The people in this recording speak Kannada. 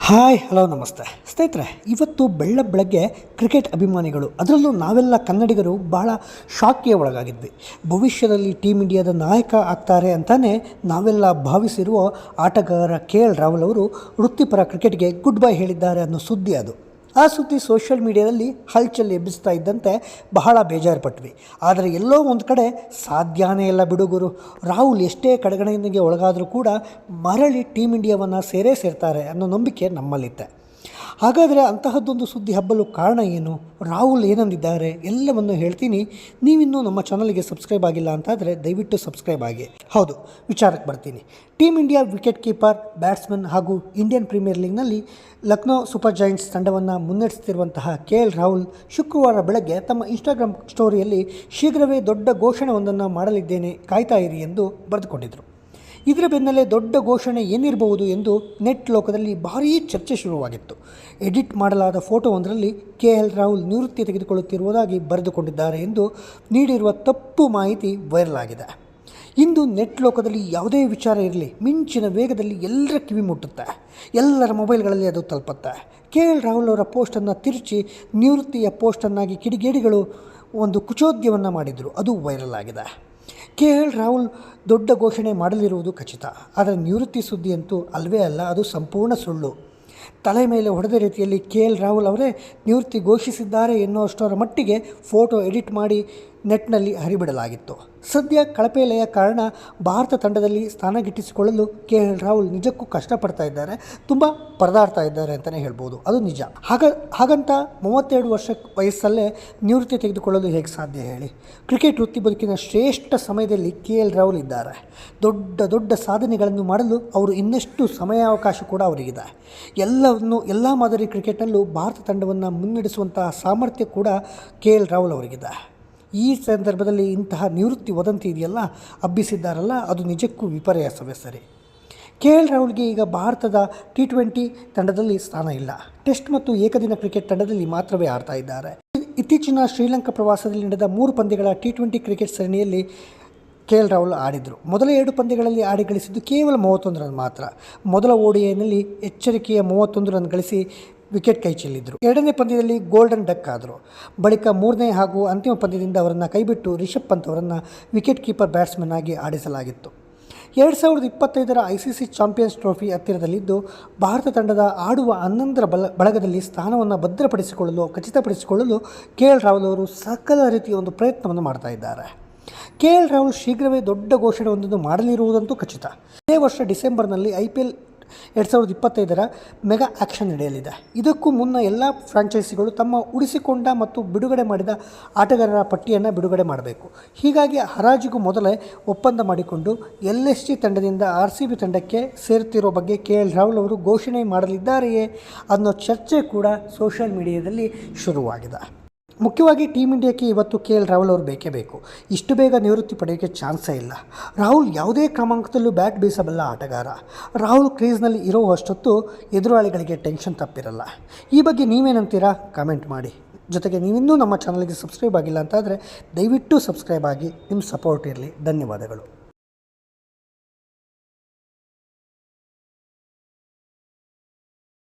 ಹಾಯ್ ಹಲೋ ನಮಸ್ತೆ ಸ್ನೇಹಿತರೆ, ಇವತ್ತು ಬೆಳಗ್ಗೆ ಕ್ರಿಕೆಟ್ ಅಭಿಮಾನಿಗಳು, ಅದರಲ್ಲೂ ನಾವೆಲ್ಲ ಕನ್ನಡಿಗರು ಬಹಳ ಶಾಕ್ಗೆ ಒಳಗಾಗಿದ್ವಿ. ಭವಿಷ್ಯದಲ್ಲಿ ಟೀಮ್ ಇಂಡಿಯಾದ ನಾಯಕ ಆಗ್ತಾರೆ ಅಂತಲೇ ನಾವೆಲ್ಲ ಭಾವಿಸಿರುವ ಆಟಗಾರ KL ರಾಹುಲ್ ಅವರು ವೃತ್ತಿಪರ ಕ್ರಿಕೆಟ್ಗೆ ಗುಡ್ ಬೈ ಹೇಳಿದ್ದಾರೆ ಅನ್ನೋ ಸುದ್ದಿ ಅದು. ಆ ಸುದ್ದಿ ಸೋಷಿಯಲ್ ಮೀಡಿಯಾದಲ್ಲಿ ಹಲ್ಚಲ್ ಎಬ್ಬಿಸ್ತಾ ಇದ್ದಂತೆ ಬಹಳ ಬೇಜಾರುಪಟ್ವಿ. ಆದರೆ ಎಲ್ಲೋ ಒಂದು ಕಡೆ ಸಾಧ್ಯನೇ ಇಲ್ಲ ಬಿಡುಗರು, ರಾಹುಲ್ ಎಷ್ಟೇ ಕಡೆಗಣನೆಗೆ ಒಳಗಾದರೂ ಕೂಡ ಮರಳಿ ಟೀಮ್ ಇಂಡಿಯಾವನ್ನು ಸೇರ್ತಾರೆ ಅನ್ನೋ ನಂಬಿಕೆ ನಮ್ಮಲ್ಲಿತ್ತೆ. ಹಾಗಾದರೆ ಅಂತಹದ್ದೊಂದು ಸುದ್ದಿ ಹಬ್ಬಲು ಕಾರಣ ಏನು, ರಾಹುಲ್ ಏನಂದಿದ್ದಾರೆ ಎಲ್ಲವನ್ನು ಹೇಳ್ತೀನಿ. ನೀವಿನ್ನೂ ನಮ್ಮ ಚಾನಲ್ಗೆ ಸಬ್ಸ್ಕ್ರೈಬ್ ಆಗಿಲ್ಲ ಅಂತಾದರೆ ದಯವಿಟ್ಟು ಸಬ್ಸ್ಕ್ರೈಬ್ ಆಗಿ. ಹೌದು, ವಿಚಾರಕ್ಕೆ ಬರ್ತೀನಿ. Team India wicket keeper, batsman ಹಾಗೂ ಇಂಡಿಯನ್ ಪ್ರೀಮಿಯರ್ ಲೀಗ್ನಲ್ಲಿ ಲಕ್ನೋ ಸೂಪರ್ ಜೈಂಟ್ಸ್ ತಂಡವನ್ನು ಮುನ್ನಡೆಸುತ್ತಿರುವಂತಹ KL ರಾಹುಲ್ ಶುಕ್ರವಾರ ಬೆಳಗ್ಗೆ ತಮ್ಮ ಇನ್ಸ್ಟಾಗ್ರಾಮ್ ಸ್ಟೋರಿಯಲ್ಲಿ ಶೀಘ್ರವೇ ದೊಡ್ಡ ಘೋಷಣೆಯೊಂದನ್ನು ಮಾಡಲಿದ್ದೇನೆ, ಕಾಯ್ತಾ ಇರಿ ಎಂದು ಬರೆದುಕೊಂಡಿದ್ದರು. ಇದರ ಬೆನ್ನಲ್ಲೇ ದೊಡ್ಡ ಘೋಷಣೆ ಏನಿರಬಹುದು ಎಂದು ನೆಟ್ ಲೋಕದಲ್ಲಿ ಭಾರೀ ಚರ್ಚೆ ಶುರುವಾಗಿತ್ತು. ಎಡಿಟ್ ಮಾಡಲಾದ ಫೋಟೋವೊಂದರಲ್ಲಿ KL ರಾಹುಲ್ ನಿವೃತ್ತಿ ತೆಗೆದುಕೊಳ್ಳುತ್ತಿರುವುದಾಗಿ ಬರೆದುಕೊಂಡಿದ್ದಾರೆ ಎಂದು ನೀಡಿರುವ ತಪ್ಪು ಮಾಹಿತಿ ವೈರಲ್ ಆಗಿದೆ. ಇಂದು ನೆಟ್ ಲೋಕದಲ್ಲಿ ಯಾವುದೇ ವಿಚಾರ ಇರಲಿ, ಮಿಂಚಿನ ವೇಗದಲ್ಲಿ ಎಲ್ಲರ ಕಿವಿ ಮುಟ್ಟುತ್ತೆ, ಎಲ್ಲರ ಮೊಬೈಲ್ಗಳಲ್ಲಿ ಅದು ತಲುಪುತ್ತೆ. KL ರಾಹುಲ್ ಅವರ ಪೋಸ್ಟನ್ನು ತಿರುಚಿ ನಿವೃತ್ತಿಯ ಪೋಸ್ಟನ್ನಾಗಿ ಕಿಡಿಗೇಡಿಗಳು ಒಂದು ಕುಚೋದ್ಯವನ್ನು ಮಾಡಿದರು. ಅದು ವೈರಲ್ ಆಗಿದೆ. KL ರಾಹುಲ್ ದೊಡ್ಡ ಘೋಷಣೆ ಮಾಡಲಿರುವುದು ಖಚಿತ, ಆದರೆ ನಿವೃತ್ತಿ ಸುದ್ದಿಯಂತೂ ಅಲ್ವೇ ಅಲ್ಲ, ಅದು ಸಂಪೂರ್ಣ ಸುಳ್ಳು. ತಲೆ ಮೇಲೆ ಹೊಡೆದ ರೀತಿಯಲ್ಲಿ KL ರಾಹುಲ್ ಅವರೇ ನಿವೃತ್ತಿ ಘೋಷಿಸಿದ್ದಾರೆ ಎನ್ನುವಷ್ಟರ ಮಟ್ಟಿಗೆ ಫೋಟೋ ಎಡಿಟ್ ಮಾಡಿ ನೆಟ್ನಲ್ಲಿ ಹರಿಬಿಡಲಾಗಿತ್ತು. ಸದ್ಯ ಕಳಪೆಲೆಯ ಕಾರಣ ಭಾರತ ತಂಡದಲ್ಲಿ ಸ್ಥಾನ ಗಿಟ್ಟಿಸಿಕೊಳ್ಳಲು KL ರಾಹುಲ್ ನಿಜಕ್ಕೂ ಕಷ್ಟಪಡ್ತಾ ಇದ್ದಾರೆ, ತುಂಬ ಪರದಾಡ್ತಾ ಇದ್ದಾರೆ ಅಂತಲೇ ಹೇಳ್ಬೋದು. ಅದು ನಿಜ. ಹಾಗಂತ 32 ವರ್ಷ ವಯಸ್ಸಲ್ಲೇ ನಿವೃತ್ತಿ ತೆಗೆದುಕೊಳ್ಳಲು ಹೇಗೆ ಸಾಧ್ಯ ಹೇಳಿ? ಕ್ರಿಕೆಟ್ ವೃತ್ತಿ ಬದುಕಿನ ಶ್ರೇಷ್ಠ ಸಮಯದಲ್ಲಿ KL ರಾಹುಲ್ ಇದ್ದಾರೆ. ದೊಡ್ಡ ದೊಡ್ಡ ಸಾಧನೆಗಳನ್ನು ಮಾಡಲು ಅವರು ಇನ್ನಷ್ಟು ಸಮಯಾವಕಾಶ ಕೂಡ ಅವರಿಗಿದೆ. ಎಲ್ಲ ಮಾದರಿ ಕ್ರಿಕೆಟ್ನಲ್ಲೂ ಭಾರತ ತಂಡವನ್ನು ಮುನ್ನಡೆಸುವಂತಹ ಸಾಮರ್ಥ್ಯ ಕೂಡ KL ರಾಹುಲ್ ಅವರಿಗಿದೆ. ಈ ಸಂದರ್ಭದಲ್ಲಿ ಇಂತಹ ನಿವೃತ್ತಿ ವದಂತಿ ಇದೆಯಲ್ಲ, ಹಬ್ಬಿಸಿದ್ದಾರಲ್ಲ, ಅದು ನಿಜಕ್ಕೂ ವಿಪರ್ಯಾಸವೇ ಸರಿ. KL ರಾಹುಲ್ಗೆ ಈಗ ಭಾರತದ T20 ತಂಡದಲ್ಲಿ ಸ್ಥಾನ ಇಲ್ಲ. ಟೆಸ್ಟ್ ಮತ್ತು ಏಕದಿನ ಕ್ರಿಕೆಟ್ ತಂಡದಲ್ಲಿ ಮಾತ್ರವೇ ಆಡ್ತಾ ಇದ್ದಾರೆ. ಇತ್ತೀಚಿನ ಶ್ರೀಲಂಕಾ ಪ್ರವಾಸದಲ್ಲಿ ನಡೆದ 3 ಪಂದ್ಯಗಳ T20 ಕ್ರಿಕೆಟ್ ಸರಣಿಯಲ್ಲಿ KL ರಾಹುಲ್ ಆಡಿದರು. ಮೊದಲ 2 ಪಂದ್ಯಗಳಲ್ಲಿ ಆಡಿ ಗಳಿಸಿದ್ದು ಕೇವಲ 31 ರನ್ ಮಾತ್ರ. ಮೊದಲ ODIನಲ್ಲಿ ಎಚ್ಚರಿಕೆಯ 31 ರನ್ ಗಳಿಸಿ ವಿಕೆಟ್ ಕೈ ಚೆಲ್ಲಿದ್ದರು. 2ನೇ ಪಂದ್ಯದಲ್ಲಿ ಗೋಲ್ಡನ್ ಡಕ್ ಆದರು. ಬಳಿಕ 3ನೇ ಹಾಗೂ ಅಂತಿಮ ಪಂದ್ಯದಿಂದ ಅವರನ್ನು ಕೈಬಿಟ್ಟು ರಿಷಬ್ ಪಂತ್ ಅವರನ್ನು ವಿಕೆಟ್ ಕೀಪರ್ ಬ್ಯಾಟ್ಸ್ಮನ್ ಆಗಿ ಆಡಿಸಲಾಗಿತ್ತು. 2025ರ ICC ಚಾಂಪಿಯನ್ಸ್ ಟ್ರೋಫಿ ಹತ್ತಿರದಲ್ಲಿದ್ದು ಭಾರತ ತಂಡದ ಆಡುವ 11ರ ಬಳಗದಲ್ಲಿ ಸ್ಥಾನವನ್ನು ಖಚಿತಪಡಿಸಿಕೊಳ್ಳಲು KL ರಾಹುಲ್ ಅವರು ಸಕಲ ರೀತಿಯ ಒಂದು ಪ್ರಯತ್ನವನ್ನು ಮಾಡ್ತಾ ಇದ್ದಾರೆ. KL ರಾಹುಲ್ ಶೀಘ್ರವೇ ದೊಡ್ಡ ಘೋಷಣೆಯೊಂದನ್ನು ಮಾಡಲಿರುವುದಂತೂ ಖಚಿತ. ಇದೇ ವರ್ಷ ಡಿಸೆಂಬರ್ನಲ್ಲಿ IPL 2025ರ ಮೆಗಾ ಆ್ಯಕ್ಷನ್ ನಡೆಯಲಿದೆ. ಇದಕ್ಕೂ ಮುನ್ನ ಎಲ್ಲ ಫ್ರಾಂಚೈಸಿಗಳು ತಮ್ಮ ಉಳಿಸಿಕೊಂಡ ಮತ್ತು ಬಿಡುಗಡೆ ಮಾಡಿದ ಆಟಗಾರರ ಪಟ್ಟಿಯನ್ನು ಬಿಡುಗಡೆ ಮಾಡಬೇಕು. ಹೀಗಾಗಿ ಹರಾಜಿಗೂ ಮೊದಲೇ ಒಪ್ಪಂದ ಮಾಡಿಕೊಂಡು LSG ತಂಡದಿಂದ RCB ತಂಡಕ್ಕೆ ಸೇರುತ್ತಿರೋ ಬಗ್ಗೆ KL ರಾಹುಲ್ ಅವರು ಘೋಷಣೆ ಮಾಡಲಿದ್ದಾರೆಯೇ ಅನ್ನೋ ಚರ್ಚೆ ಕೂಡ ಸೋಷಿಯಲ್ ಮೀಡಿಯಾದಲ್ಲಿ ಶುರುವಾಗಿದೆ. ಮುಖ್ಯವಾಗಿ ಟೀಮ್ ಇಂಡಿಯಾಕ್ಕೆ ಇವತ್ತು KL ರಾಹುಲ್ ಅವರು ಬೇಕೇ ಬೇಕು. ಇಷ್ಟು ಬೇಗ ನಿವೃತ್ತಿ ಪಡೆಯೋಕ್ಕೆ ಚಾನ್ಸೇ ಇಲ್ಲ. ರಾಹುಲ್ ಯಾವುದೇ ಕ್ರಮಾಂಕದಲ್ಲೂ ಬ್ಯಾಟ್ ಬೀಸಬಲ್ಲ ಆಟಗಾರ. ರಾಹುಲ್ ಕ್ರೀಸ್ನಲ್ಲಿ ಇರೋ ಅಷ್ಟೊತ್ತು ಎದುರಾಳಿಗಳಿಗೆ ಟೆನ್ಷನ್ ತಪ್ಪಿರಲ್ಲ. ಈ ಬಗ್ಗೆ ನೀವೇನಂತೀರಾ ಕಮೆಂಟ್ ಮಾಡಿ. ಜೊತೆಗೆ ನೀವಿನ್ನೂ ನಮ್ಮ ಚಾನಲ್ಗೆ ಸಬ್ಸ್ಕ್ರೈಬ್ ಆಗಿಲ್ಲ ಅಂತಾದರೆ ದಯವಿಟ್ಟು ಸಬ್ಸ್ಕ್ರೈಬ್ ಆಗಿ. ನಿಮ್ಮ ಸಪೋರ್ಟ್ ಇರಲಿ. ಧನ್ಯವಾದಗಳು.